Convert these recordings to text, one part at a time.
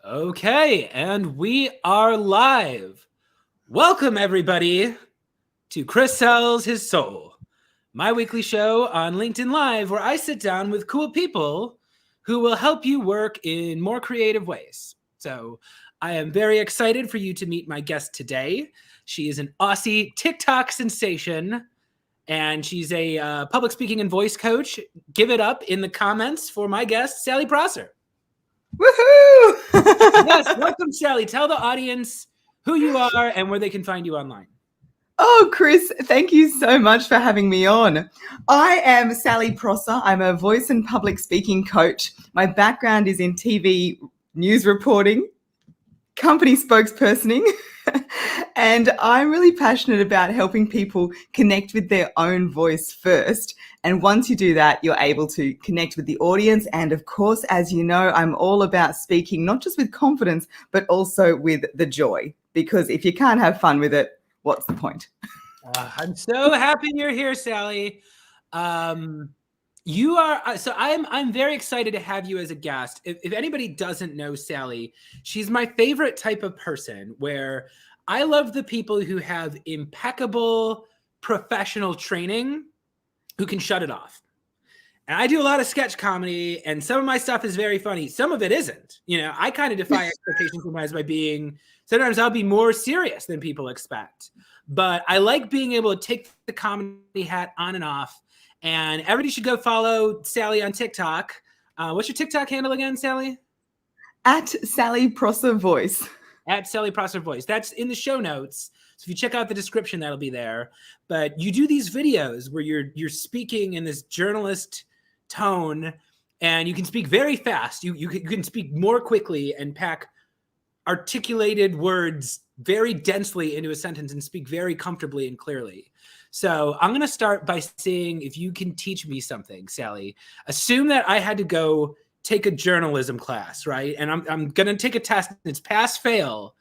Okay, and we are live. Welcome, everybody, to Chris Sells His Soul, my weekly show on LinkedIn Live where I sit down with cool people who will help you work in more creative ways. So I am very excited for you to meet my guest today. She is an Aussie TikTok sensation, and she's a public speaking and voice coach. Give it up in the comments for my guest, Sally Prosser. Woohoo! Yes, welcome, Sally. Tell the audience who you are and where they can find you online. Oh, Chris, thank you so much for having me on. I am Sally Prosser. I'm a voice and public speaking coach. My background is in TV news reporting, company spokespersoning, and I'm really passionate about helping people connect with their own voice first. And once you do that, you're able to connect with the audience. And of course, as you know, I'm all about speaking, not just with confidence, but also with the joy. Because if you can't have fun with it, what's the point? I'm so happy you're here, Sally. You are so I'm very excited to have you as a guest. If anybody doesn't know Sally, she's my favorite type of person, where I love the people who have impeccable professional training who can shut it off. And I do a lot of sketch comedy, and some of my stuff is very funny. Some of it isn't. You know, I kind of defy expectations sometimes by being, sometimes I'll be more serious than people expect. But I like being able to take the comedy hat on and off. And everybody should go follow Sally on TikTok. What's your TikTok handle again, Sally? At Sally Prosser Voice. At Sally Prosser Voice. That's in the show notes. So if you check out the description, that'll be there. But you do these videos where you're speaking in this journalist tone, and you can speak very fast. You can speak more quickly and pack articulated words very densely into a sentence and speak very comfortably and clearly. So I'm going to start by seeing if you can teach me something, Sally. Assume that I had to go take a journalism class, right? And I'm going to take a test. It's pass fail.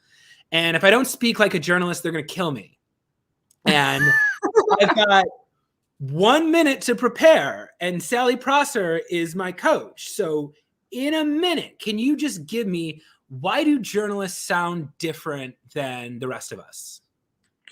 And if I don't speak like a journalist, they're going to kill me. And I've got 1 minute to prepare, and Sally Prosser is my coach. So in a minute, can you just give me, why do journalists sound different than the rest of us?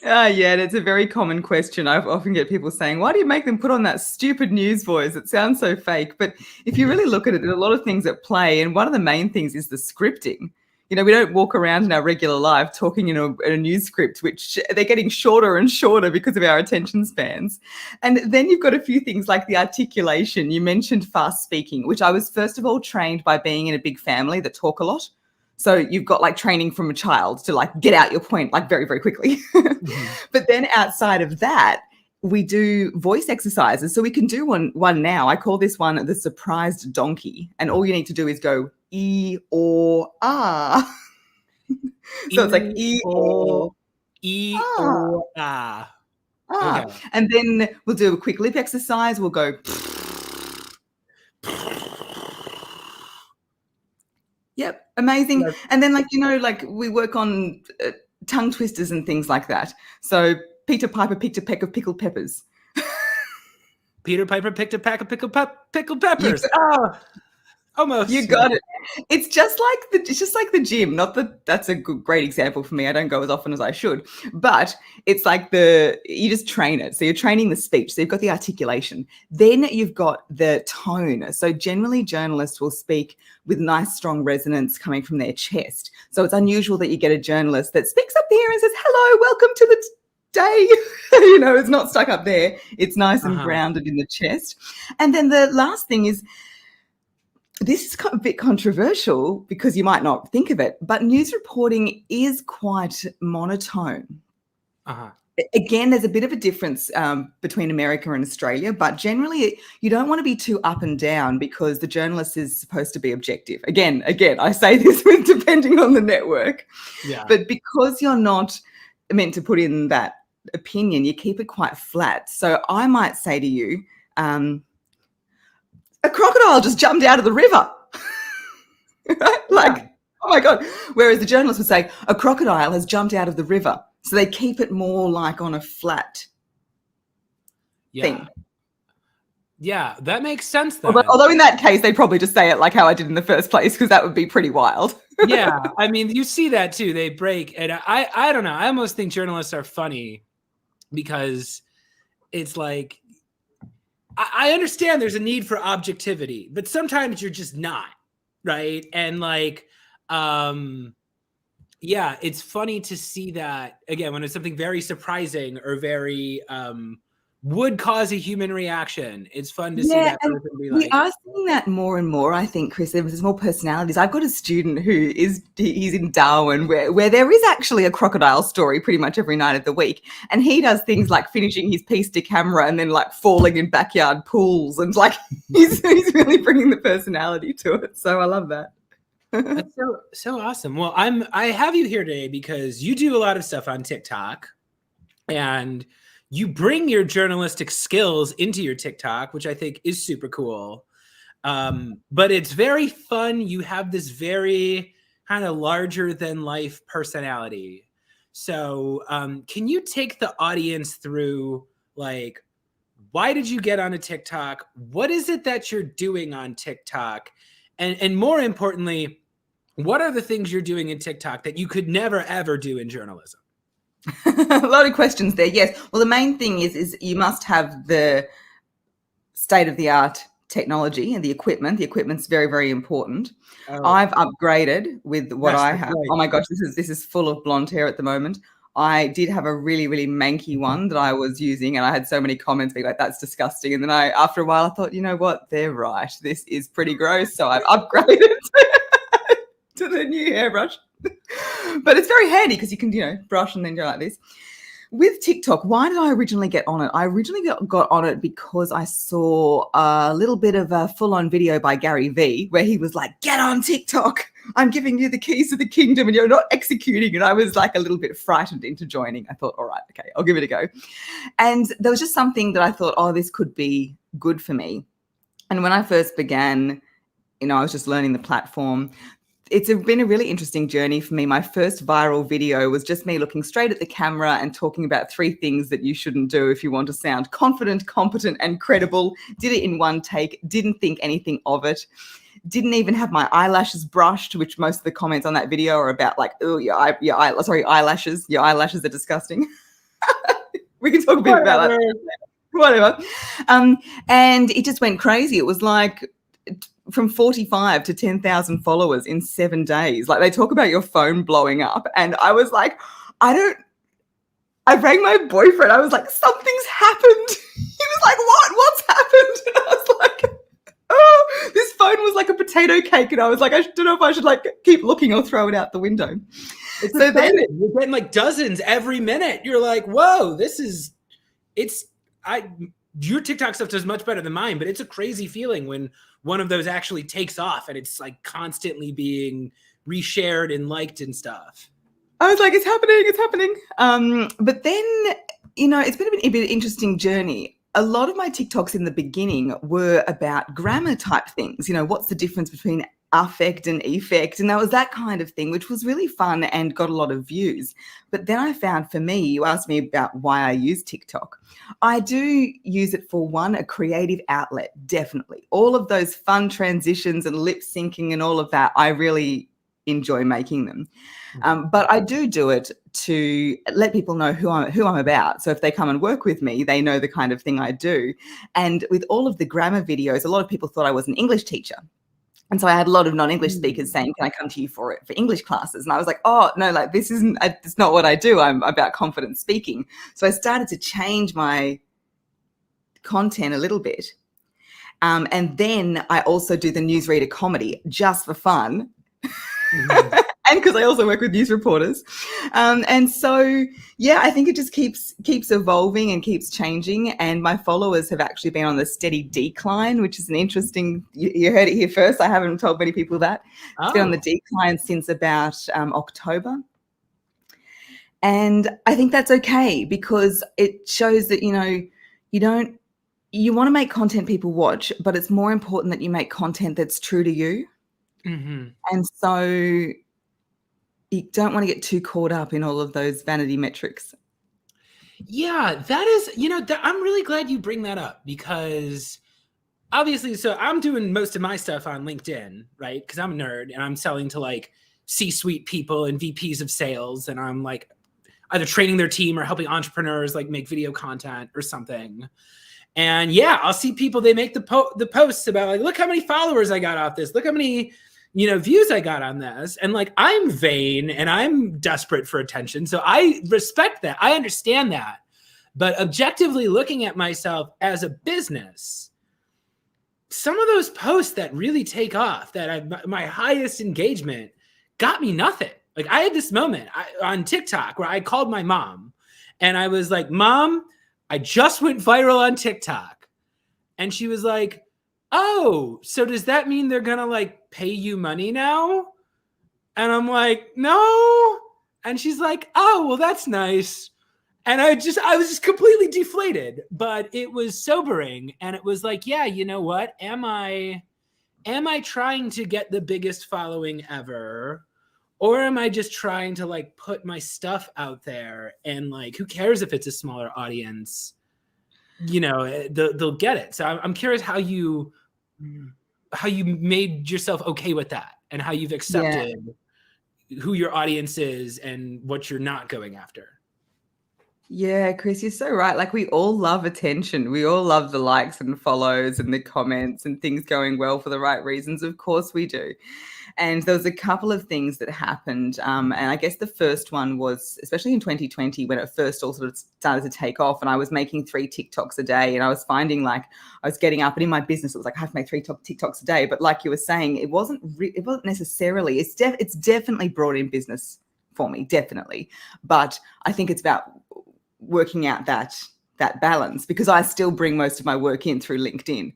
Yeah, that's a very common question. I often get people saying, why do you make them put on that stupid news voice? It sounds so fake. But if you really look at it, there are a lot of things at play. And one of the main things is the scripting. You know, we don't walk around in our regular life talking in a news script, which they're getting shorter and shorter because of our attention spans. And then you've got a few things like the articulation. You mentioned fast speaking, which I was first of all trained by being in a big family that talk a lot. So you've got like training from a child to like get out your point like very, very quickly. But then outside of that, we do voice exercises. So we can do one now. I call this one the surprised donkey. And all you need to do is go E or ah. So it's like E or ah. Okay. And then we'll do a quick lip exercise. We'll go. Yep, amazing. Yep. And then, like, you know, like we work on tongue twisters and things like that. So Peter Piper picked a peck of pickled peppers. Peter Piper picked a pack of pickled peppers. Almost. You got it. It's just like the gym. Not that that's a great example for me. I don't go as often as I should, but it's like you just train it. So you're training the speech. So you've got the articulation. Then you've got the tone. So generally journalists will speak with nice, strong resonance coming from their chest. So it's unusual that you get a journalist that speaks up here and says, hello, welcome to the day. You know, it's not stuck up there. It's nice and grounded in the chest. And then the last thing is, this is a bit controversial because you might not think of it, but news reporting is quite monotone. Again, there's a bit of a difference between America and Australia, but generally you don't want to be too up and down because the journalist is supposed to be objective. Again, I say this with depending on the network. Yeah. But because you're not meant to put in that opinion, you keep it quite flat. So I might say to you, a crocodile just jumped out of the river. Right? Like, oh my God. Whereas the journalist would say, a crocodile has jumped out of the river. So they keep it more like on a flat thing. Yeah, that makes sense then. Although in that case, they'd probably just say it like how I did in the first place, because that would be pretty wild. Yeah, I mean, you see that too. They break, and I don't know. I almost think journalists are funny because it's like I understand there's a need for objectivity, but sometimes you're just not, right? And like, yeah, it's funny to see that again when it's something very surprising or very would cause a human reaction. It's fun to see Yeah, that and person be we like, are seeing that more and more, I think, Chris. There's more personalities. I've got a student he's in Darwin where there is actually a crocodile story pretty much every night of the week. And he does things like finishing his piece to camera and then like falling in backyard pools and like he's really bringing the personality to it. So I love that. that's so awesome. Well, I have you here today because you do a lot of stuff on TikTok and you bring your journalistic skills into your TikTok, which I think is super cool. But it's very fun. You have this very kind of larger than life personality. So can you take the audience through like, why did you get on a TikTok? What is it that you're doing on TikTok? And more importantly, what are the things you're doing in TikTok that you could never ever do in journalism? A lot of questions there. Yes. Well, the main thing is you must have the state of the art technology and the equipment. The equipment's very, very important. Oh, I've upgraded with what yes, I that's have. right. Oh my gosh, this is full of blonde hair at the moment. I did have a really, really manky one that I was using, and I had so many comments being like, "That's disgusting." And then after a while, I thought, you know what? They're right. This is pretty gross. So I've upgraded to the new hairbrush. But it's very handy because you can, brush and then go like this. With TikTok, why did I originally get on it? I originally got on it because I saw a little bit of a full-on video by Gary Vee where he was like, get on TikTok. I'm giving you the keys to the kingdom and you're not executing. And I was like a little bit frightened into joining. I thought, all right, okay, I'll give it a go. And there was just something that I thought, oh, this could be good for me. And when I first began, I was just learning the platform. It's been a really interesting journey for me. My first viral video was just me looking straight at the camera and talking about 3 things that you shouldn't do if you want to sound confident, competent, and credible. Did it in one take, didn't think anything of it. Didn't even have my eyelashes brushed, which most of the comments on that video are about like, oh, eyelashes. Your eyelashes are disgusting. We can talk a bit about that. Whatever. And it just went crazy. It was like from 45 to 10,000 followers in 7 days. Like they talk about your phone blowing up. And I was like, I rang my boyfriend. I was like, something's happened. He was like, what? What's happened? And I was like, oh, this phone was like a potato cake. And I was like, I don't know if I should like keep looking or throw it out the window. So then you're getting like dozens every minute. You're like, whoa, your TikTok stuff does much better than mine, but it's a crazy feeling when one of those actually takes off and it's like constantly being reshared and liked and stuff. I was like, it's happening. But then, it's been a bit interesting journey. A lot of my TikToks in the beginning were about grammar type things. What's the difference between affect and effect? And that was that kind of thing, which was really fun and got a lot of views. But then I found for me, you asked me about why I use TikTok. I do use it for a creative outlet, definitely. All of those fun transitions and lip syncing and all of that, I really enjoy making them. But I do it to let people know who I'm about. So if they come and work with me, they know the kind of thing I do. And with all of the grammar videos, a lot of people thought I was an English teacher. And so I had a lot of non-English speakers saying, can I come to you for English classes? And I was like, oh, no, like it's not what I do. I'm about confident speaking. So I started to change my content a little bit. And then I also do the newsreader comedy just for fun. Mm-hmm. And because I also work with news reporters. And so, yeah, I think it just keeps evolving and keeps changing. And my followers have actually been on the steady decline, which is an interesting, you heard it here first. I haven't told many people that. It's been on the decline since about October. And I think that's okay because it shows that, you want to make content people watch, but it's more important that you make content that's true to you. Mm-hmm. And so you don't want to get too caught up in all of those vanity metrics. Yeah, that is, I'm really glad you bring that up because obviously, so I'm doing most of my stuff on LinkedIn, right? Because I'm a nerd and I'm selling to like C-suite people and VPs of sales, and I'm like either training their team or helping entrepreneurs like make video content or something. And yeah, I'll see people, they make the posts about like, look how many followers I got off this. Look how many, views I got on this. And like, I'm vain and I'm desperate for attention. So I respect that. I understand that. But objectively looking at myself as a business, some of those posts that really take off, that my highest engagement, got me nothing. Like I had this moment on TikTok where I called my mom and I was like, Mom, I just went viral on TikTok. And she was like, oh, so does that mean they're going to like pay you money now? And I'm like, no. And she's like, oh, well, that's nice. And I was just completely deflated, but it was sobering. And it was like, yeah, you know what? Am I trying to get the biggest following ever? Or am I just trying to like put my stuff out there and like, who cares if it's a smaller audience? They'll get it. So I'm curious how you made yourself okay with that and how you've accepted who your audience is and what you're not going after. Yeah, Chris, you're so right. Like we all love attention. We all love the likes and follows and the comments and things going well for the right reasons. Of course we do. And there was a couple of things that happened. And I guess the first one was, especially in 2020, when it first all sort of started to take off and I was making 3 TikToks a day and I was finding like I was getting up and in my business, it was like, I have to make 3 TikToks a day. But like you were saying, it wasn't necessarily, it's definitely brought in business for me, definitely. But I think it's about working out that balance, because I still bring most of my work in through LinkedIn.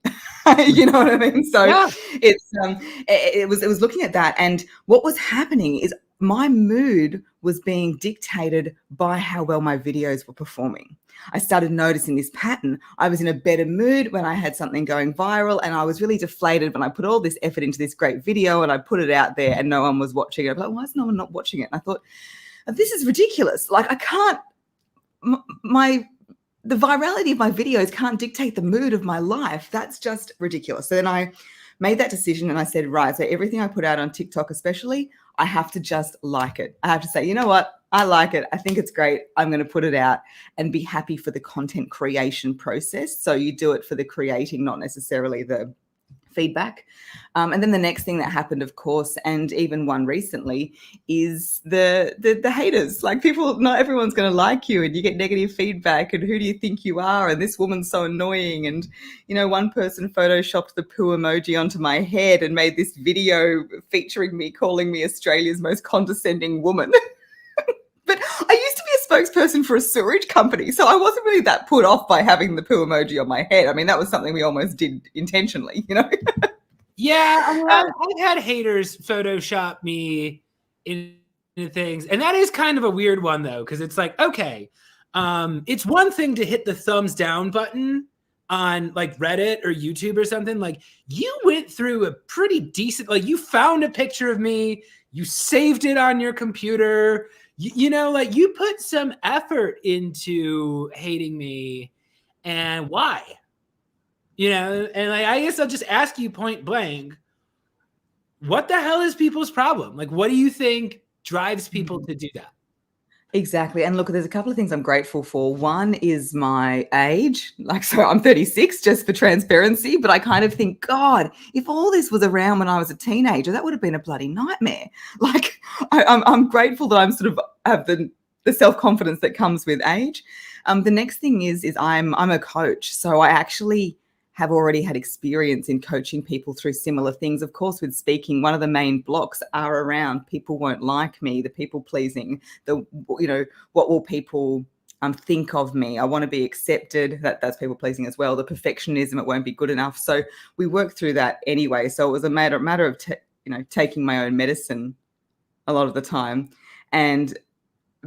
You know what I mean? So yeah. It was looking at that, and what was happening is my mood was being dictated by how well my videos were performing. I started noticing this pattern. I was in a better mood when I had something going viral, and I was really deflated when I put all this effort into this great video and I put it out there and no one was watching it. I'm like, why is no one not watching it? And I thought, this is ridiculous. Like I can't, the virality of my videos can't dictate the mood of my life. That's just ridiculous. So then I made that decision and I said, right, so everything I put out on TikTok especially, I have to just like it. I have to say, you know what? I like it. I think it's great. I'm going to put it out and be happy for the content creation process. So you do it for the creating, not necessarily the feedback. And then the next thing that happened, of course, and even one recently, is the haters. Like people, not everyone's going to like you, and you get negative feedback, and who do you think you are? And this woman's so annoying. And, one person photoshopped the poo emoji onto my head and made this video featuring me, calling me Australia's most condescending woman. But I used to be a spokesperson for a sewerage company, so I wasn't really that put off by having the poo emoji on my head. I mean, that was something we almost did intentionally, Yeah, I mean, I've had haters Photoshop me in things, and that is kind of a weird one, though, because it's like, okay, it's one thing to hit the thumbs down button on like Reddit or YouTube or something. Like you went through a pretty decent, like you found a picture of me, you saved it on your computer. Like you put some effort into hating me, and why? And like, I guess I'll just ask you point blank, what the hell is people's problem? Like, what do you think drives people to do that? Exactly. And look, there's a couple of things I'm grateful for. One is my age. Like, so I'm 36, just for transparency, but I kind of think, God, if all this was around when I was a teenager, that would have been a bloody nightmare. Like, I'm grateful that I'm sort of have the self-confidence that comes with age. The next thing is I'm a coach. So I actually have already had experience in coaching people through similar things. Of course, with speaking, one of the main blocks are around people won't like me, the people pleasing, what will people think of me? I want to be accepted. That's people pleasing as well. The perfectionism, it won't be good enough. So we work through that anyway. So it was a matter of taking my own medicine a lot of the time, and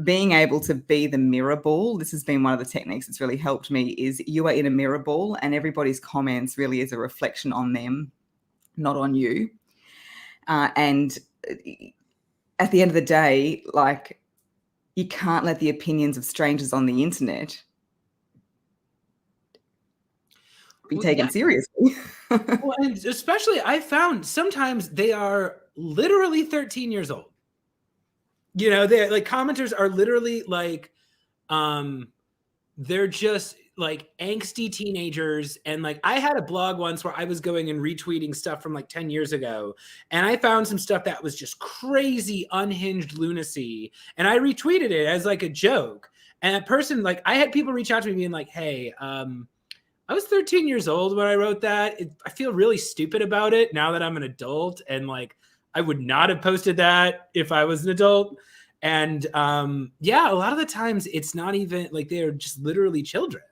being able to be the mirror ball. This has been one of the techniques that's really helped me, is you are in a mirror ball and everybody's comments really is a reflection on them, not on you. And at the end of the day, like, you can't let the opinions of strangers on the internet be taken seriously. Well, and especially I found sometimes they are literally 13 years old. You know, they're like, commenters are literally like, they're just like angsty teenagers. And like, I had a blog once where I was going and retweeting stuff from like 10 years ago, and I found some stuff that was just crazy unhinged lunacy, and I retweeted it as like a joke. And a person, like, I had people reach out to me being like, hey, I was 13 years old when I wrote that. I feel really stupid about it now that I'm an adult, and like, I would not have posted that if I was an adult. And yeah, a lot of the times it's not even like, they're just literally children.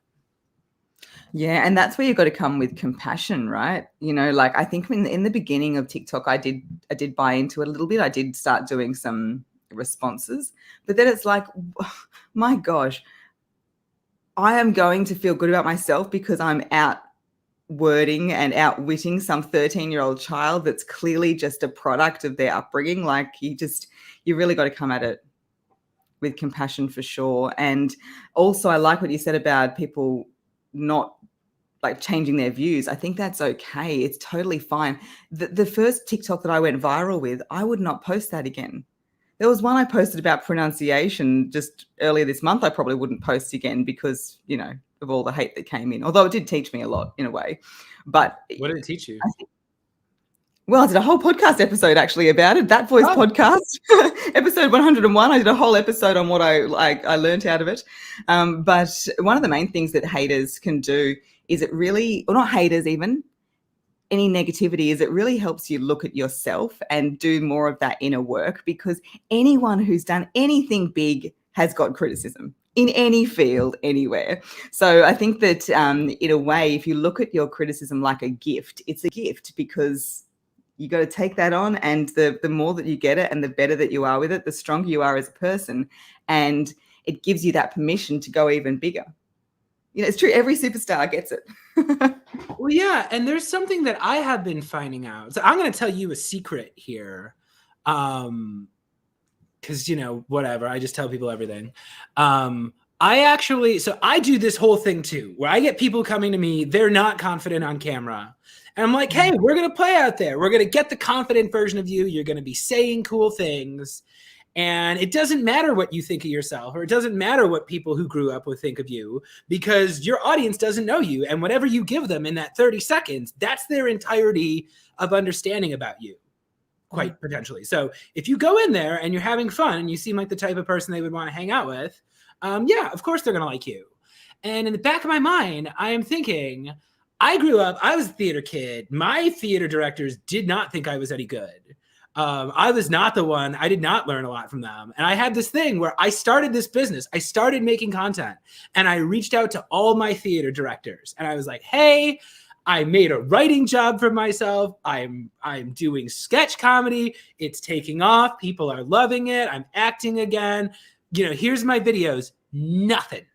Yeah, and that's where you've got to come with compassion, right? You know, like, I think in the beginning of TikTok, I did buy into it a little bit. I did start doing some responses, but then it's like, my gosh, I am going to feel good about myself because I'm out wording and outwitting some 13-year-old child that's clearly just a product of their upbringing. Like, you really got to come at it with compassion for sure. And also, I like what you said about people not like changing their views. I think that's okay. It's totally fine. The first TikTok that I went viral with, I would not post that again. There was one I posted about pronunciation just earlier this month. I probably wouldn't post again because, you know, of all the hate that came in, although it did teach me a lot in a way. But what did it teach you? Well, I did a whole podcast episode actually about it. That Voice podcast, episode 101. I did a whole episode on what I learned out of it. But one of the main things that haters can do is it really, or not haters even, any negativity, is it really helps you look at yourself and do more of that inner work, because anyone who's done anything big has got criticism in any field, anywhere. So I think that in a way, if you look at your criticism like a gift, it's a gift because you got to take that on, and the more that you get it and the better that you are with it, the stronger you are as a person, and it gives you that permission to go even bigger. You know, it's true. Every superstar gets it. Well, yeah, and there's something that I have been finding out. So I'm going to tell you a secret here, because, you know, whatever. I just tell people everything. I do this whole thing too, where I get people coming to me. They're not confident on camera. And I'm like, hey, we're going to play out there. We're going to get the confident version of you. You're going to be saying cool things. And it doesn't matter what you think of yourself, or it doesn't matter what people who grew up with think of you, because your audience doesn't know you. And whatever you give them in that 30 seconds, that's their entirety of understanding about you, quite potentially. So if you go in there and you're having fun and you seem like the type of person they would want to hang out with, yeah, of course they're going to like you. And in the back of my mind, I am thinking, I grew up, I was a theater kid. My theater directors did not think I was any good. I was not the one. I did not learn a lot from them. And I had this thing where I started this business. I started making content, and I reached out to all my theater directors, and I was like, hey, I made a writing job for myself. I'm doing sketch comedy. It's taking off. People are loving it. I'm acting again. You know, here's my videos. Nothing.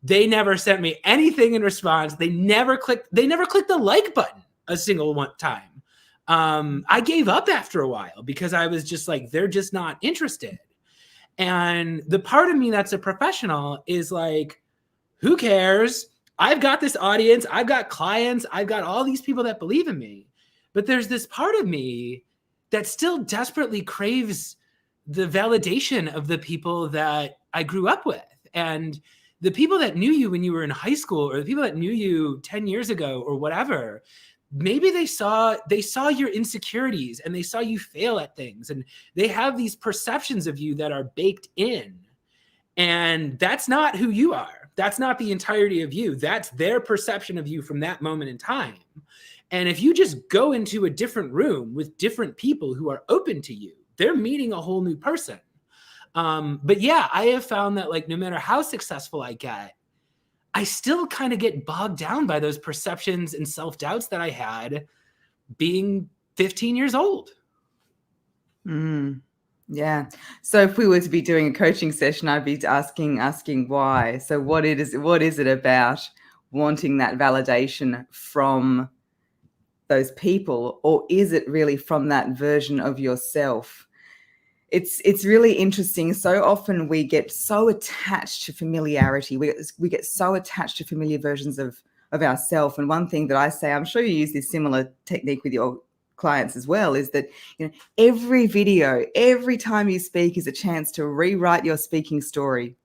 They never sent me anything in response. They never clicked the like button a single one time. I gave up after a while because I was just like, they're just not interested. And the part of me that's a professional is like, who cares? I've got this audience. I've got clients. I've got all these people that believe in me. But there's this part of me that still desperately craves the validation of the people that I grew up with. And the people that knew you when you were in high school, or the people that knew you 10 years ago or whatever, maybe they saw your insecurities and they saw you fail at things, and they have these perceptions of you that are baked in. And that's not who you are. That's not the entirety of you. That's their perception of you from that moment in time. And if you just go into a different room with different people who are open to you, they're meeting a whole new person. But yeah, I have found that, like, no matter how successful I get, I still kind of get bogged down by those perceptions and self-doubts that I had being 15 years old. Yeah. So if we were to be doing a coaching session, I'd be asking why. So what is it about wanting that validation from those people, or is it really from that version of yourself? It's really interesting. So often we get so attached to familiarity. We get so attached to familiar versions of ourselves. And one thing that I say, I'm sure you use this similar technique with your clients as well, is that, you know, every video, every time you speak is a chance to rewrite your speaking story.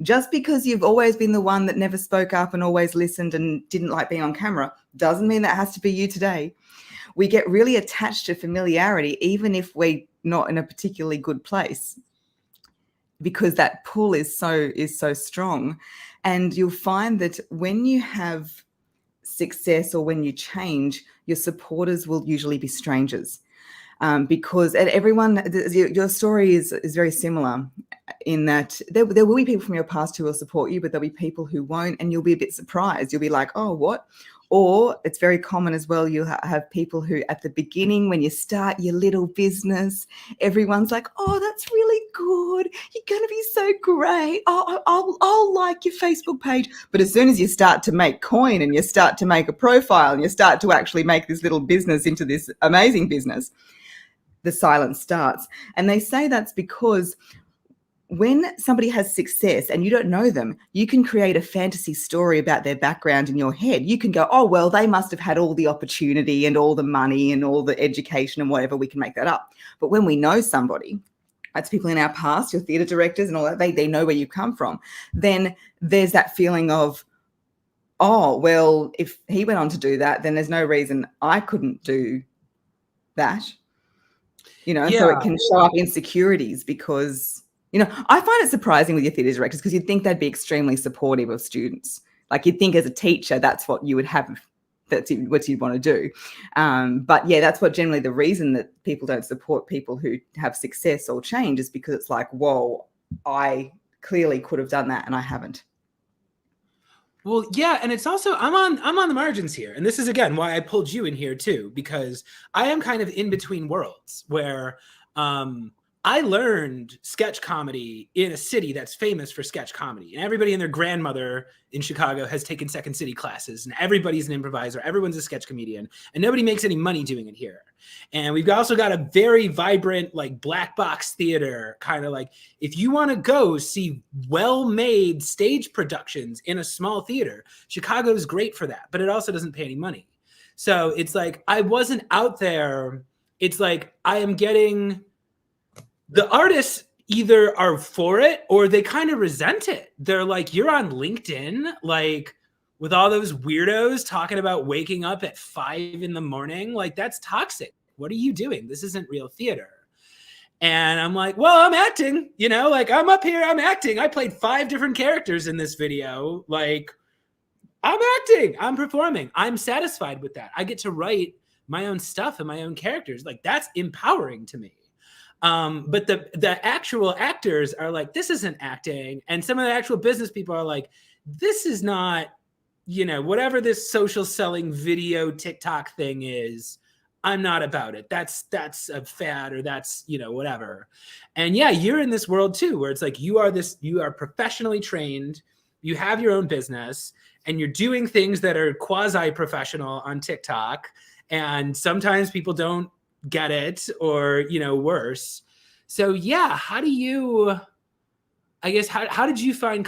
Just because you've always been the one that never spoke up and always listened and didn't like being on camera doesn't mean that has to be you today. We get really attached to familiarity, even if we're not in a particularly good place, because that pull is so strong. And you'll find that when you have success or when you change, your supporters will usually be strangers. Because everyone, your story is very similar in that there will be people from your past who will support you, but there'll be people who won't, and you'll be a bit surprised. You'll be like, oh, what? Or it's very common as well, you have people who at the beginning, when you start your little business, everyone's like, oh, that's really good. You're going to be so great. Oh, I'll like your Facebook page. But as soon as you start to make coin and you start to make a profile and you start to actually make this little business into this amazing business, the silence starts. And they say that's because when somebody has success and you don't know them, you can create a fantasy story about their background in your head. You can go, oh, well, they must have had all the opportunity and all the money and all the education and whatever. We can make that up. But when we know somebody, that's people in our past, your theatre directors and all that, they know where you come from, then there's that feeling of, oh, well, if he went on to do that, then there's no reason I couldn't do that. You know, so it can show up insecurities because, you know, I find it surprising with your theatre directors because you'd think they'd be extremely supportive of students. Like you'd think as a teacher, that's what you would have, that's what you'd want to do. But yeah, that's what generally the reason that people don't support people who have success or change is because it's like, whoa, I clearly could have done that and I haven't. Well, yeah, and it's also I'm on the margins here, and this is again why I pulled you in here too, because I am kind of in between worlds where I learned sketch comedy in a city that's famous for sketch comedy, and everybody and their grandmother in Chicago has taken Second City classes, and everybody's an improviser, everyone's a sketch comedian, and nobody makes any money doing it here. And we've also got a very vibrant, like, black box theater, kind of like, if you want to go see well-made stage productions in a small theater, Chicago is great for that, but it also doesn't pay any money. So it's like, I wasn't out there. It's like, I am getting, the artists either are for it or they kind of resent it. They're like, you're on LinkedIn, like, with all those weirdos talking about waking up at 5 a.m. Like, that's toxic. What are you doing? This isn't real theater. And I'm like, well, I'm acting, you know, like, I'm up here, I'm acting. I played 5 different characters in this video. Like, I'm acting, I'm performing. I'm satisfied with that. I get to write my own stuff and my own characters. Like, that's empowering to me. But the actual actors are like, this isn't acting. And some of the actual business people are like, this is not, you know, whatever this social selling video TikTok thing is, I'm not about it. That's a fad, or that's, you know, whatever. And yeah, you're in this world too, where it's like, you are professionally trained, you have your own business, and you're doing things that are quasi-professional on TikTok. And sometimes people don't get it, or, you know, worse. So yeah, how do you, I guess, how did you find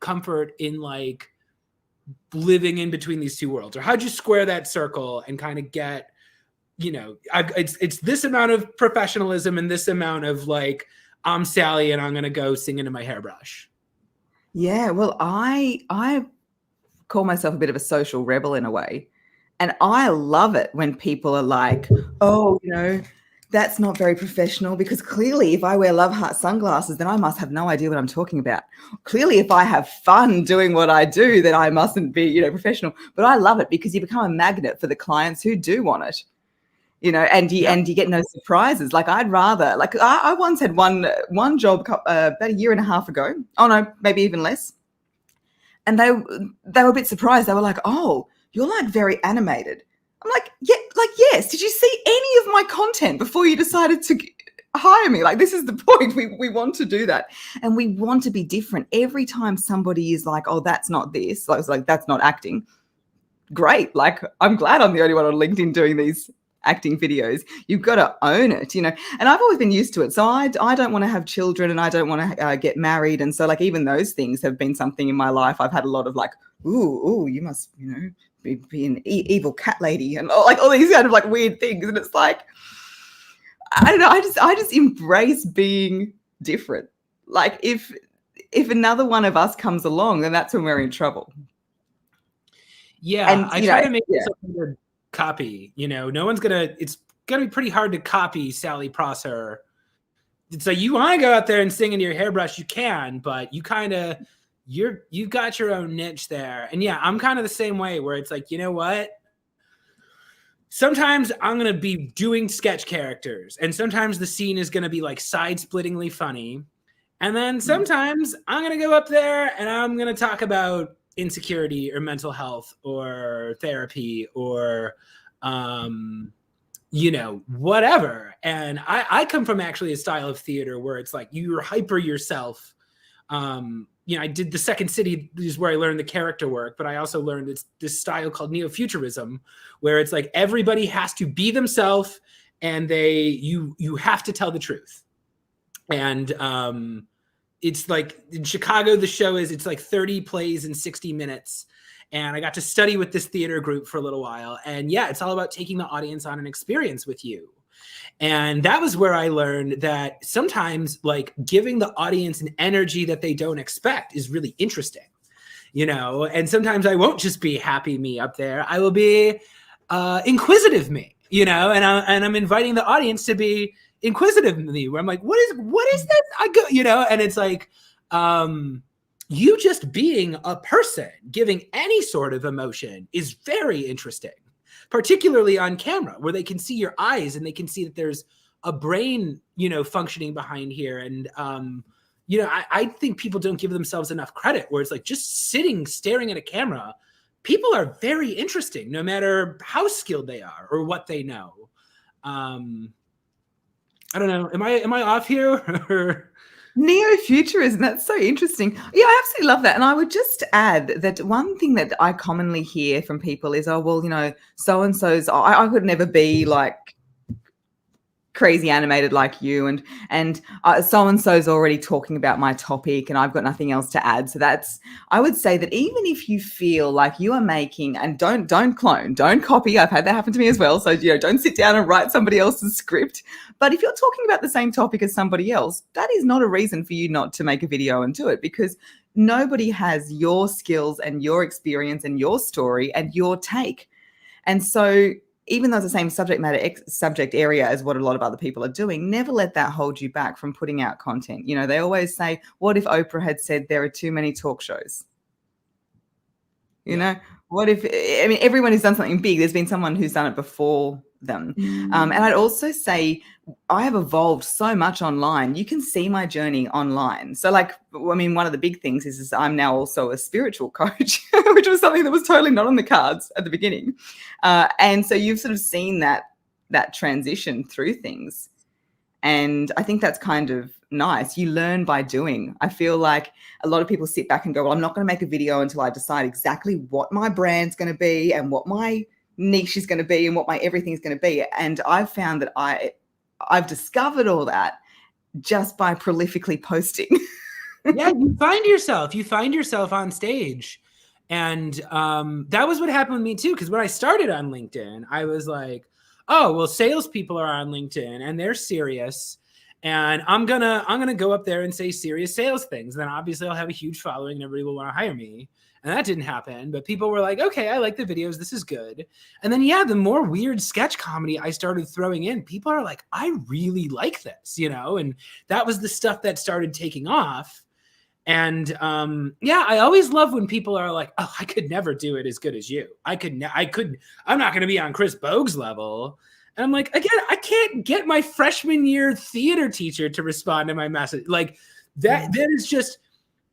comfort in, like, living in between these two worlds? Or how'd you square that circle and kind of get, you know, it's this amount of professionalism and this amount of, like, I'm Sally and I'm going to go sing into my hairbrush? Yeah, well, I call myself a bit of a social rebel in a way. And I love it when people are like, oh, you know, that's not very professional, because clearly if I wear Love Heart sunglasses, then I must have no idea what I'm talking about. Clearly, if I have fun doing what I do, then I mustn't be, you know, professional. But I love it because you become a magnet for the clients who do want it, you know, and you get no surprises. Like, I'd rather, like, I once had one job about a year and a half ago. Oh no, maybe even less. And they were a bit surprised. They were like, oh, you're, like, very animated. I'm like, yeah, like, yes. Did you see any of my content before you decided to hire me? Like, this is the point. We want to do that. And we want to be different. Every time somebody is like, oh, that's not this, like that's not acting. Great. Like, I'm glad I'm the only one on LinkedIn doing these acting videos. You've got to own it, you know. And I've always been used to it. So I don't want to have children, and I don't want to get married. And so, like, even those things have been something in my life. I've had a lot of, like, ooh, you must, you know, be an evil cat lady and like all these kind of like weird things. And it's like, I don't know. I just embrace being different. Like if another one of us comes along, then that's when we're in trouble. Yeah, And I try to make myself a copy. No one's gonna. It's gonna be pretty hard to copy Sally Prosser. It's like you want to go out there and sing into your hairbrush, you can, but you kind of you've got your own niche there. And yeah, I'm kind of the same way where it's like, you know what? Sometimes I'm going to be doing sketch characters, and sometimes the scene is going to be like side-splittingly funny. And then sometimes I'm going to go up there and I'm going to talk about insecurity or mental health or therapy or, whatever. And I come from actually a style of theater where it's like you're hyper yourself. I did The Second City, is where I learned the character work, but I also learned this style called neo-futurism, where it's like everybody has to be themselves and you have to tell the truth. And it's like in Chicago, the show it's like 30 plays in 60 minutes. And I got to study with this theater group for a little while. And yeah, it's all about taking the audience on an experience with you. And that was where I learned that sometimes like giving the audience an energy that they don't expect is really interesting, and sometimes I won't just be happy me up there. I will be inquisitive me, and I'm inviting the audience to be inquisitive me, where I'm like, what is this? I go, and it's like, you just being a person giving any sort of emotion is very interesting. Particularly on camera, where they can see your eyes and they can see that there's a brain, functioning behind here. And, I think people don't give themselves enough credit, where it's like just staring at a camera. People are very interesting, no matter how skilled they are or what they know. I don't know. Am I off here? Neo-futurism, that's so interesting. Yeah, I absolutely love that. And I would just add that one thing that I commonly hear from people is, oh, well, so-and-so's, I could never be like crazy animated like you, and so-and-so's already talking about my topic and I've got nothing else to add. So I would say that even if you feel like you are making, and don't clone, don't copy. I've had that happen to me as well. So, don't sit down and write somebody else's script. But if you're talking about the same topic as somebody else, that is not a reason for you not to make a video and do it, because nobody has your skills and your experience and your story and your take. And so even though it's the same subject area as what a lot of other people are doing, never let that hold you back from putting out content. They always say, what if Oprah had said there are too many talk shows? What if, everyone who's done something big, there's been someone who's done it before them. And I'd also say I have evolved so much online. You can see my journey online. So one of the big things is I'm now also a spiritual coach, which was something that was totally not on the cards at the beginning. And so you've sort of seen that transition through things. And I think that's kind of nice. You learn by doing. I feel like a lot of people sit back and go, well, I'm not going to make a video until I decide exactly what my brand's going to be and what my niche is going to be and what my everything is going to be. And I've found that I've discovered all that just by prolifically posting. Yeah, you find yourself on stage. And that was what happened with me too. Because when I started on LinkedIn, I was like, oh, well, salespeople are on LinkedIn and they're serious. And I'm gonna go up there and say serious sales things. Then obviously I'll have a huge following and everybody will want to hire me. And that didn't happen. But people were like, okay, I like the videos. This is good. And then, yeah, the more weird sketch comedy I started throwing in, people are like, I really like this, and that was the stuff that started taking off. And yeah, I always love when people are like, oh, I could never do it as good as you. I'm not going to be on Chris Bogue's level. And I'm like, again, I can't get my freshman year theater teacher to respond to my message. Like that is just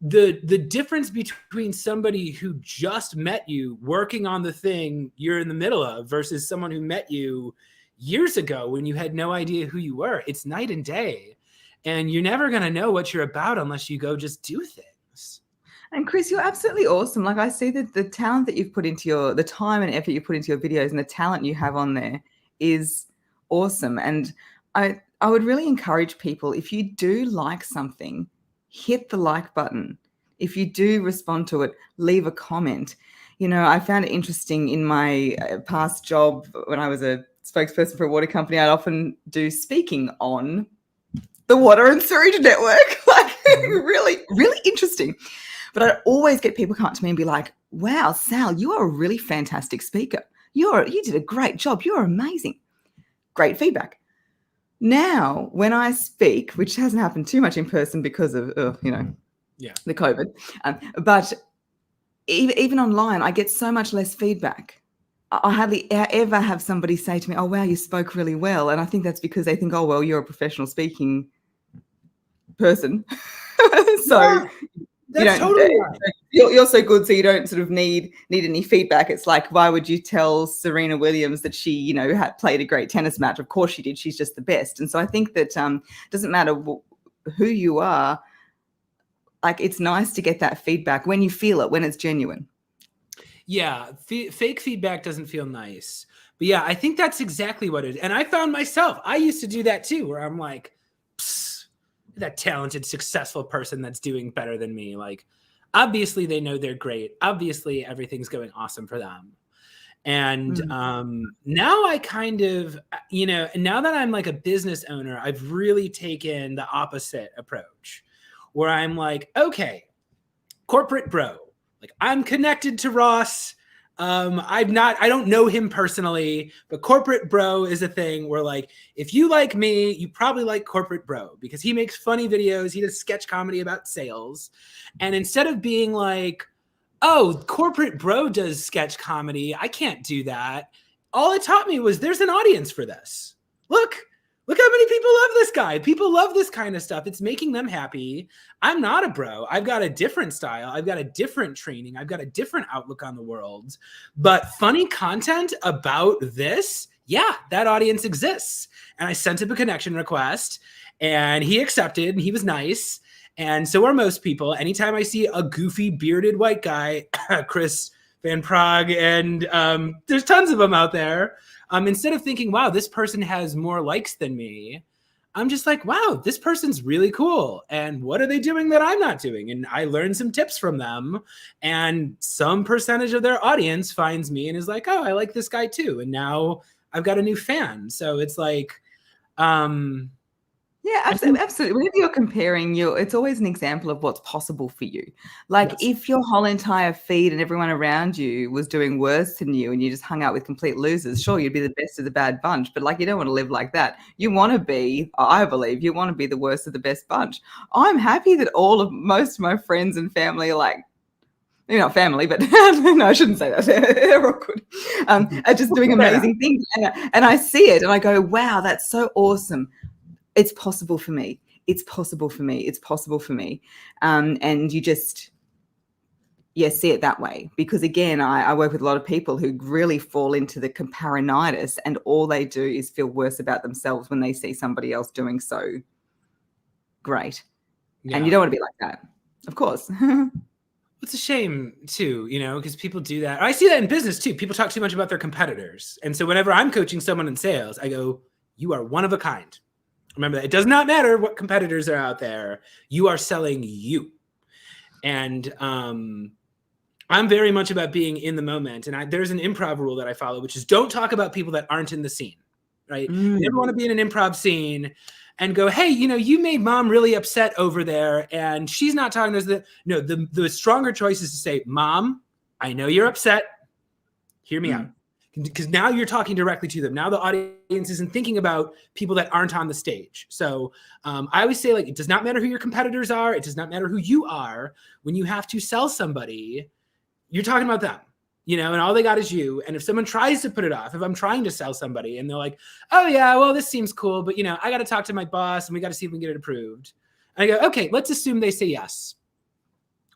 the difference between somebody who just met you working on the thing you're in the middle of versus someone who met you years ago when you had no idea who you were. It's night and day. And you're never going to know what you're about unless you go just do things. And Chris, you're absolutely awesome. Like I see that the talent that you've put into the time and effort you put into your videos and the talent you have on there is awesome. And I would really encourage people, if you do like something, hit the like button. If you do respond to it, leave a comment. I found it interesting in my past job when I was a spokesperson for a water company. I'd often do speaking on the water and sewage network. Like, really, really interesting. But I'd always get people come up to me and be like, wow, Sal, you are a really fantastic speaker. You did a great job. You're amazing. Great feedback. Now, when I speak, which hasn't happened too much in person because of, the COVID, but even online, I get so much less feedback. I hardly ever have somebody say to me, oh, wow, you spoke really well. And I think that's because they think, oh, well, you're a professional speaking person. So that's totally right. You're so good, so you don't sort of need any feedback. It's like, why would you tell Serena Williams that she, had played a great tennis match? Of course she did. She's just the best. And so I think that it doesn't matter who you are. Like, it's nice to get that feedback when you feel it, when it's genuine. Yeah, fake feedback doesn't feel nice. But yeah, I think that's exactly what it is. And I found myself, I used to do that too, where I'm like, that talented, successful person that's doing better than me. Like, obviously they know they're great. Obviously everything's going awesome for them. And now I kind of, now that I'm like a business owner, I've really taken the opposite approach where I'm like, okay, corporate bro, like I'm connected to Ross. I don't know him personally, but corporate bro is a thing where, like, if you like me, you probably like corporate bro because he makes funny videos. He does sketch comedy about sales. And instead of being like, oh, corporate bro does sketch comedy, I can't do that. All it taught me was there's an audience for this. Look how many people love this guy. People love this kind of stuff. It's making them happy. I'm not a bro. I've got a different style. I've got a different training. I've got a different outlook on the world. But funny content about this, yeah, that audience exists. And I sent him a connection request and he accepted and he was nice. And so are most people. Anytime I see a goofy bearded white guy, Chris Van Prague, and there's tons of them out there. Instead of thinking, wow, this person has more likes than me, I'm just like, wow, this person's really cool. And what are they doing that I'm not doing? And I learned some tips from them. And some percentage of their audience finds me and is like, oh, I like this guy too. And now I've got a new fan. So it's like, yeah, absolutely. Whenever you're comparing, it's always an example of what's possible for you. Like, yes. If your whole entire feed and everyone around you was doing worse than you and you just hung out with complete losers, sure, you'd be the best of the bad bunch. But, like, you don't want to live like that. You want to be, I believe, you want to be the worst of the best bunch. I'm happy that most of my friends and family are like, they're not family, but no, I shouldn't say that. They're all good. Are just doing amazing things. And I see it and I go, wow, that's so awesome. It's possible for me. It's possible for me. It's possible for me. And you just, see it that way. Because again, I work with a lot of people who really fall into the comparinitis and all they do is feel worse about themselves when they see somebody else doing so great. Yeah. And you don't want to be like that, of course. It's a shame too, because people do that. I see that in business too. People talk too much about their competitors. And so whenever I'm coaching someone in sales, I go, you are one of a kind. Remember that it does not matter what competitors are out there. You are selling you. And I'm very much about being in the moment. And there's an improv rule that I follow, which is don't talk about people that aren't in the scene, right? You never want to be in an improv scene and go, hey, you made mom really upset over there. And she's not talking to us. No, the stronger choice is to say, Mom, I know you're upset. Hear me out. Because now you're talking directly to them. Now the audience isn't thinking about people that aren't on the stage. So I always say, like, it does not matter who your competitors are. It does not matter who you are. When you have to sell somebody, you're talking about them, and all they got is you. And if someone tries to put it off, if I'm trying to sell somebody and they're like, oh yeah, well, this seems cool, but I got to talk to my boss and we got to see if we can get it approved. And I go, okay, let's assume they say yes.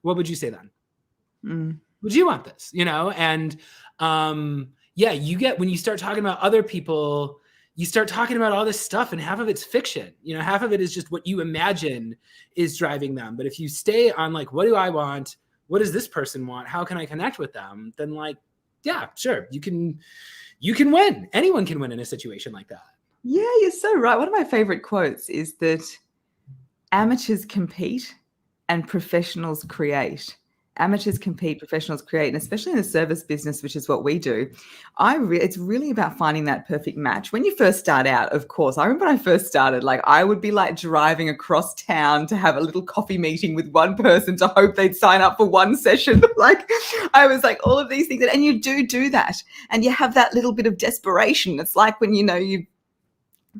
What would you say then? Would you want this? And when you start talking about other people, you start talking about all this stuff and half of it's fiction. Half of it is just what you imagine is driving them. But if you stay on like, what do I want? What does this person want? How can I connect with them? Then like, yeah, sure. You can win. Anyone can win in a situation like that. Yeah, you're so right. One of my favorite quotes is that amateurs compete and professionals create. amateurs compete, professionals create, and especially in the service business, which is what we do, it's really about finding that perfect match. When you first start out, of course, I remember when I first started, like I would be like driving across town to have a little coffee meeting with one person to hope they'd sign up for one session. Like I was like all of these things, and you do that, and you have that little bit of desperation. It's like when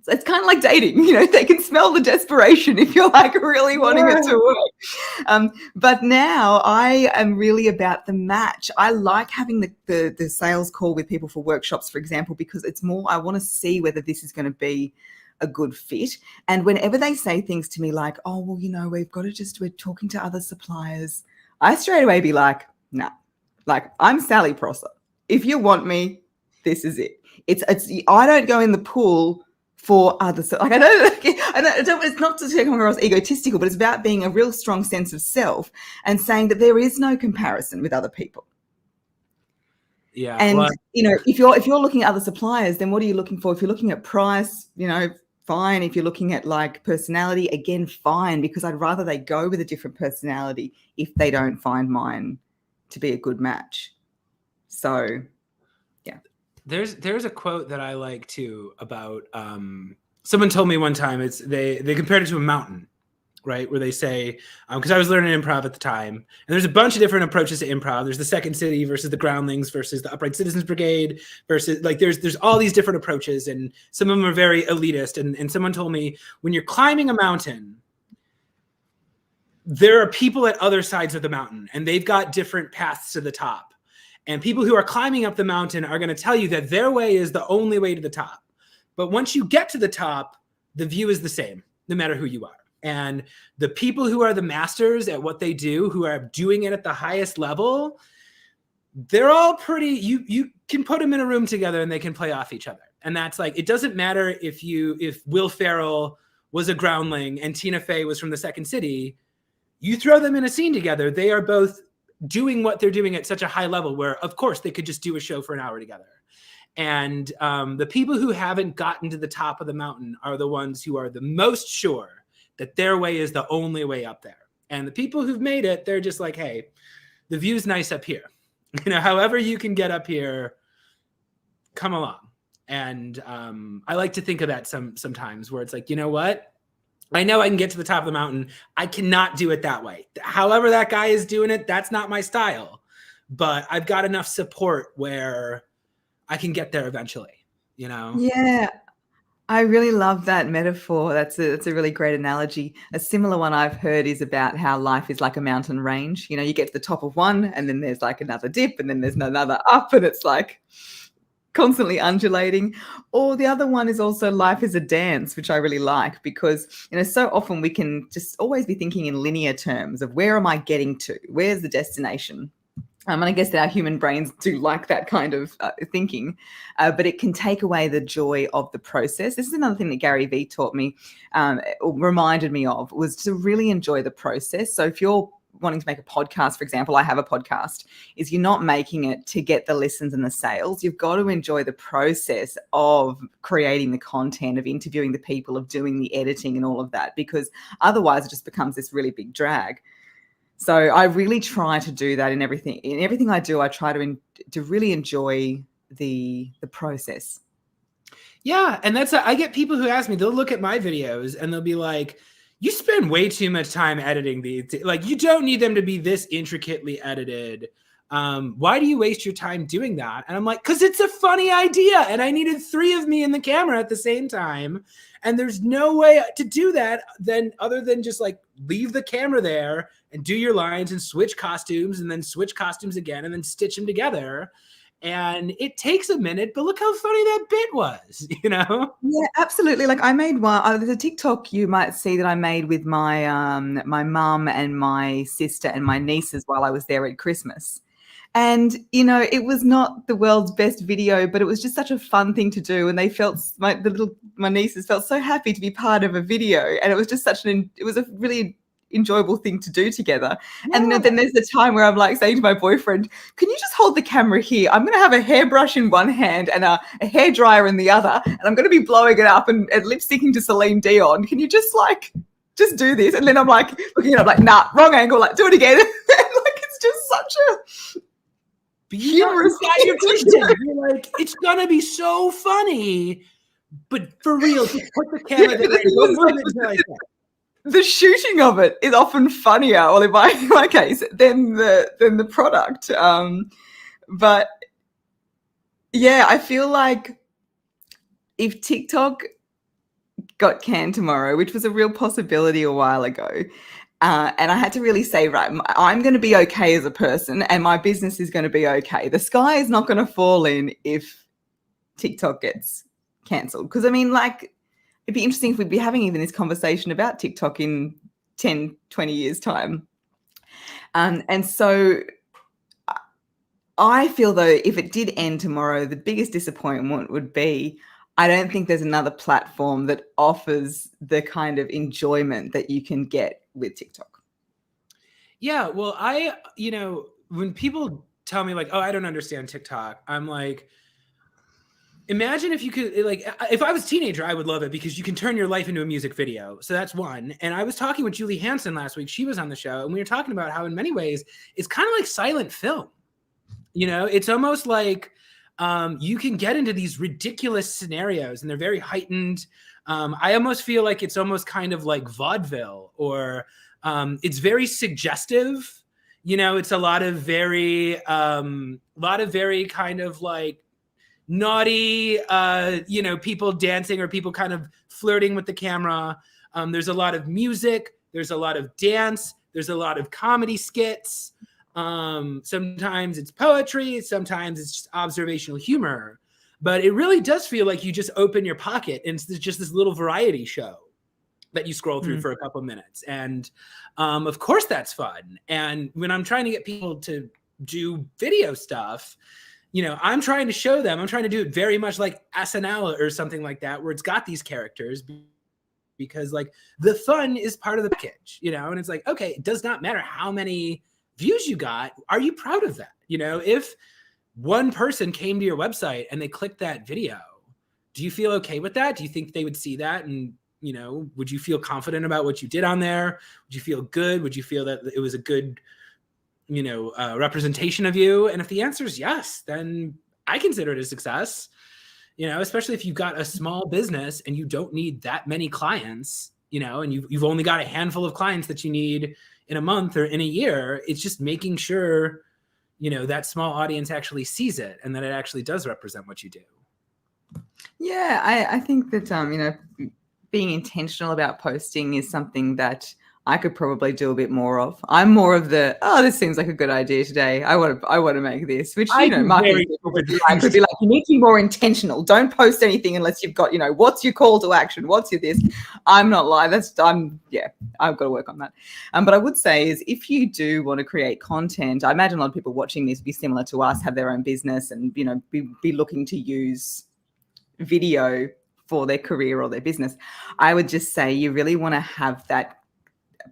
it's kind of like dating, they can smell the desperation if you're like really wanting it to work. But now I am really about the match. I like having the sales call with people for workshops, for example, because it's more, I want to see whether this is going to be a good fit. And whenever they say things to me like, oh, well, we're talking to other suppliers, I straight away be like, nah, like I'm Sally Prosser. If you want me, this is it. I don't go in the pool for others. Like I don't, it's not to come across egotistical, but it's about being a real strong sense of self and saying that there is no comparison with other people. Yeah. And if you're looking at other suppliers, then what are you looking for? If you're looking at price, fine. If you're looking at like personality, again, fine, because I'd rather they go with a different personality if they don't find mine to be a good match. So There's a quote that I like too about someone told me one time, they compared it to a mountain, right? Where they say, because I was learning improv at the time, and there's a bunch of different approaches to improv. There's the Second City versus the Groundlings versus the Upright Citizens Brigade versus like there's all these different approaches, and some of them are very elitist. And someone told me when you're climbing a mountain, there are people at other sides of the mountain, and they've got different paths to the top. And people who are climbing up the mountain are going to tell you that their way is the only way to the top. But once you get to the top, the view is the same, no matter who you are. And the people who are the masters at what they do, who are doing it at the highest level, they're all pretty, you can put them in a room together and they can play off each other. And that's like, it doesn't matter if Will Ferrell was a groundling and Tina Fey was from the Second City, you throw them in a scene together, they are both doing what they're doing at such a high level where, of course, they could just do a show for an hour together. And the people who haven't gotten to the top of the mountain are the ones who are the most sure that their way is the only way up there. And the people who've made it, they're just like, hey, the view's nice up here. However you can get up here, come along. And I like to think of that sometimes where it's like, you know what? I know I can get to the top of the mountain. I cannot do it that way. However that guy is doing it, that's not my style. But I've got enough support where I can get there eventually, Yeah, I really love that metaphor. That's a really great analogy. A similar one I've heard is about how life is like a mountain range. You get to the top of one and then there's like another dip and then there's another up and it's like constantly undulating. Or the other one is also life is a dance, which I really like because, so often we can just always be thinking in linear terms of where am I getting to? Where's the destination? And I guess that our human brains do like that kind of thinking, but it can take away the joy of the process. This is another thing that Gary Vee taught me, or reminded me of, was to really enjoy the process. So if you're wanting to make a podcast, for example, I have a podcast, is you're not making it to get the listens and the sales. You've got to enjoy the process of creating the content, of interviewing the people, of doing the editing and all of that, because otherwise it just becomes this really big drag. So I really try to do that in everything. In everything I do, I try to really enjoy the process. Yeah, and I get people who ask me, they'll look at my videos and they'll be like, you spend way too much time editing these. Like, you don't need them to be this intricately edited. Why do you waste your time doing that? And I'm like, because it's a funny idea. And I needed 3 of me in the camera at the same time. And there's no way to do that other than just like leave the camera there and do your lines and switch costumes and then switch costumes again and then stitch them together. And it takes a minute, but look how funny that bit was, Yeah, absolutely. Like I made one, there's a TikTok you might see that I made with my my mum and my sister and my nieces while I was there at Christmas. And, it was not the world's best video, but it was just such a fun thing to do. And they felt, my nieces felt so happy to be part of a video. And it was just it was a really enjoyable thing to do together. Yeah. And then there's the time where I'm like saying to my boyfriend, can you just hold the camera here? I'm going to have a hairbrush in one hand and a hairdryer in the other. And I'm going to be blowing it up and lip syncing to Celine Dion. Can you just do this? And then I'm like looking at it, I'm like, nah, wrong angle. Like, do it again. Like, it's just such a But humorous you got your vision. You're like, it's gonna be so funny, but for real, just put the camera there and don't move it until I say. The shooting of it is often funnier, well, in my case, than the product. But yeah, I feel like if TikTok got canned tomorrow, which was a real possibility a while ago, and I had to really say, right, I'm going to be okay as a person and my business is going to be okay. The sky is not going to fall in if TikTok gets cancelled. Because, I mean, like, it'd be interesting if we'd be having even this conversation about TikTok in 10, 20 years' time. And so I feel, though, if it did end tomorrow, the biggest disappointment would be I don't think there's another platform that offers the kind of enjoyment that you can get with TikTok. Yeah, well, when people tell me like, oh, I don't understand TikTok, I'm like, imagine if you could, like, if I was a teenager, I would love it because you can turn your life into a music video. So that's one. And I was talking with Julie Hansen last week. She was on the show and we were talking about how in many ways it's kind of like silent film. It's almost like you can get into these ridiculous scenarios and they're very heightened. I almost feel like it's almost kind of like vaudeville, or it's very suggestive. It's a lot of very kind of like naughty, people dancing or people kind of flirting with the camera. There's a lot of music. There's a lot of dance. There's a lot of comedy skits. Sometimes it's poetry. Sometimes it's just observational humor. But it really does feel like you just open your pocket and it's just this little variety show that you scroll through for a couple of minutes. And of course that's fun. And when I'm trying to get people to do video stuff, I'm trying to show them, I'm trying to do it very much like SNL or something like that, where it's got these characters, because like the fun is part of the package, and it's like, okay, it does not matter how many views you got. Are you proud of that? If one person came to your website and they clicked that video, do you feel okay with that? Do you think they would see that? And, would you feel confident about what you did on there? Would you feel good? Would you feel that it was a good representation of you? And if the answer is yes, then I consider it a success, especially if you've got a small business and you don't need that many clients, and you've only got a handful of clients that you need in a month or in a year. It's just making sure, that small audience actually sees it and that it actually does represent what you do. Yeah, I think that, being intentional about posting is something that I could probably do a bit more of. I'm more of the, this seems like a good idea today. I want to make this, which, marketing people would be like, you need to be more intentional. Don't post anything unless you've got, what's your call to action? What's your this? I'm not lying. I've got to work on that. But I would say is if you do want to create content, I imagine a lot of people watching this be similar to us, have their own business and, be looking to use video for their career or their business. I would just say you really want to have that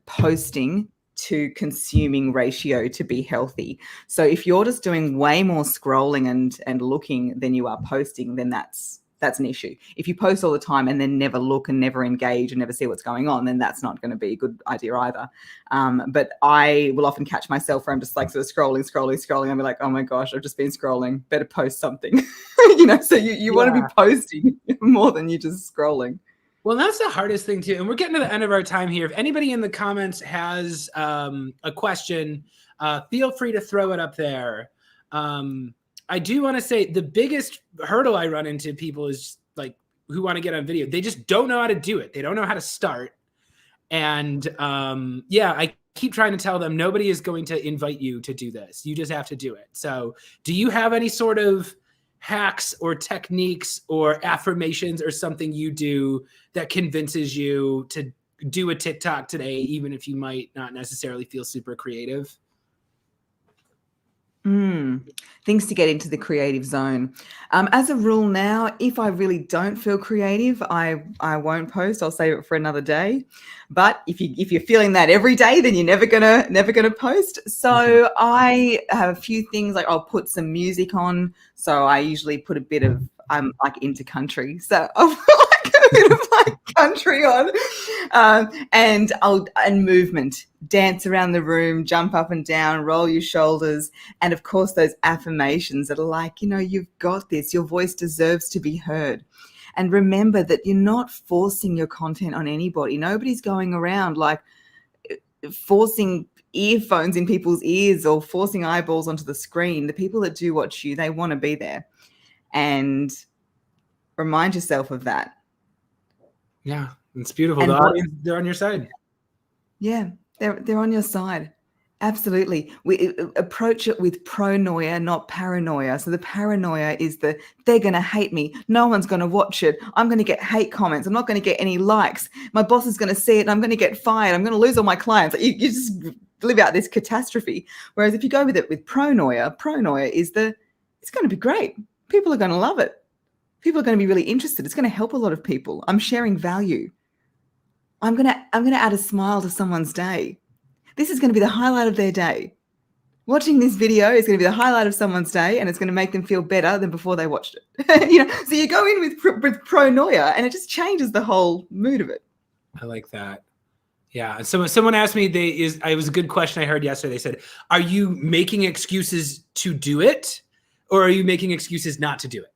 posting to consuming ratio to be healthy. So if you're just doing way more scrolling and looking than you are posting, then that's an issue. If you post all the time and then never look and never engage and never see what's going on, then that's not going to be a good idea either. But I will often catch myself where I'm just like sort of scrolling. I'll be like, oh my gosh, I've just been scrolling. Better post something. So you want to be posting more than you just scrolling. Well, that's the hardest thing too. And we're getting to the end of our time here. If anybody in the comments has a question, feel free to throw it up there. I do want to say the biggest hurdle I run into people is like who want to get on video. They just don't know how to do it. They don't know how to start. And I keep trying to tell them nobody is going to invite you to do this. You just have to do it. So do you have any sort of hacks or techniques or affirmations or something you do that convinces you to do a TikTok today, even if you might not necessarily feel super creative? Things to get into the creative zone. As a rule now, if I really don't feel creative, I won't post. I'll save it for another day. But if you're feeling that every day, then you're never gonna post. So I have a few things, like I'll put some music on. So I usually put a bit of I'm like into country. So I'll put like bit of like country on, and movement, dance around the room, jump up and down, roll your shoulders, and of course those affirmations that are like, you've got this. Your voice deserves to be heard. And remember that you're not forcing your content on anybody. Nobody's going around like forcing earphones in people's ears or forcing eyeballs onto the screen. The people that do watch you, they want to be there. And remind yourself of that. Yeah, it's beautiful. And the audience, they're on your side. Yeah, they're on your side. Absolutely. We approach it with pronoia, not paranoia. So the paranoia is they're going to hate me. No one's going to watch it. I'm going to get hate comments. I'm not going to get any likes. My boss is going to see it and I'm going to get fired. I'm going to lose all my clients. You just live out this catastrophe. Whereas if you go with it with pronoia is it's going to be great. People are going to love it. People are going to be really interested. It's going to help a lot of people. I'm sharing value. I'm going to add a smile to someone's day. This is going to be the highlight of their day. Watching this video is going to be the highlight of someone's day, and it's going to make them feel better than before they watched it. So you go in with pronoia, and it just changes the whole mood of it. I like that. Yeah. So someone asked me, it was a good question I heard yesterday. They said, are you making excuses to do it, or are you making excuses not to do it?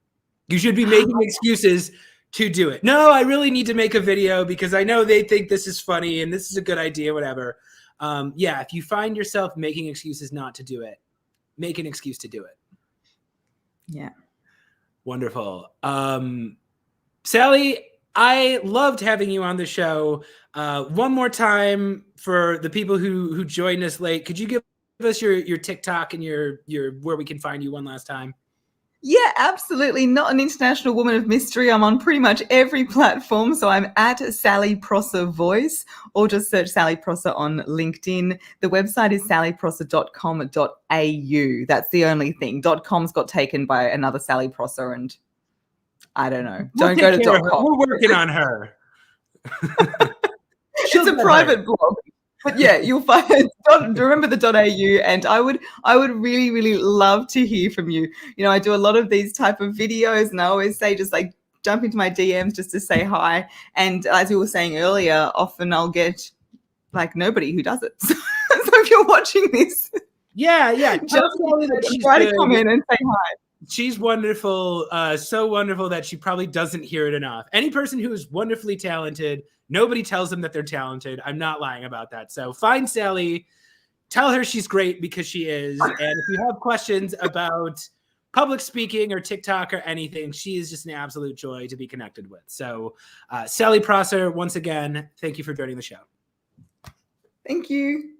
You should be making excuses to do it. No, I really need to make a video because I know they think this is funny and this is a good idea, whatever. Yeah, if you find yourself making excuses not to do it, make an excuse to do it. Yeah. Wonderful. Sally, I loved having you on the show. One more time for the people who joined us late, could you give us your TikTok and your where we can find you one last time? Yeah, absolutely. Not an international woman of mystery. I'm on pretty much every platform. So I'm at Sally Prosser Voice, or just search Sally Prosser on LinkedIn. The website is sallyprosser.com.au. That's the only thing. .com's got taken by another Sally Prosser, and I don't know. Don't go to .com. We're working on her. It's a private blog. But yeah, you'll find remember the .au, and I would really, really love to hear from you. I do a lot of these type of videos, and I always say just like jump into my DMs just to say hi. And as we were saying earlier, often I'll get like nobody who does it. So if you're watching this, yeah, just try to come in and say hi. She's wonderful, so wonderful that she probably doesn't hear it enough. Any person who is wonderfully talented, nobody tells them that they're talented. I'm not lying about that. So find Sally, tell her she's great because she is. And if you have questions about public speaking or TikTok or anything, she is just an absolute joy to be connected with. So Sally Prosser, once again, thank you for joining the show. Thank you.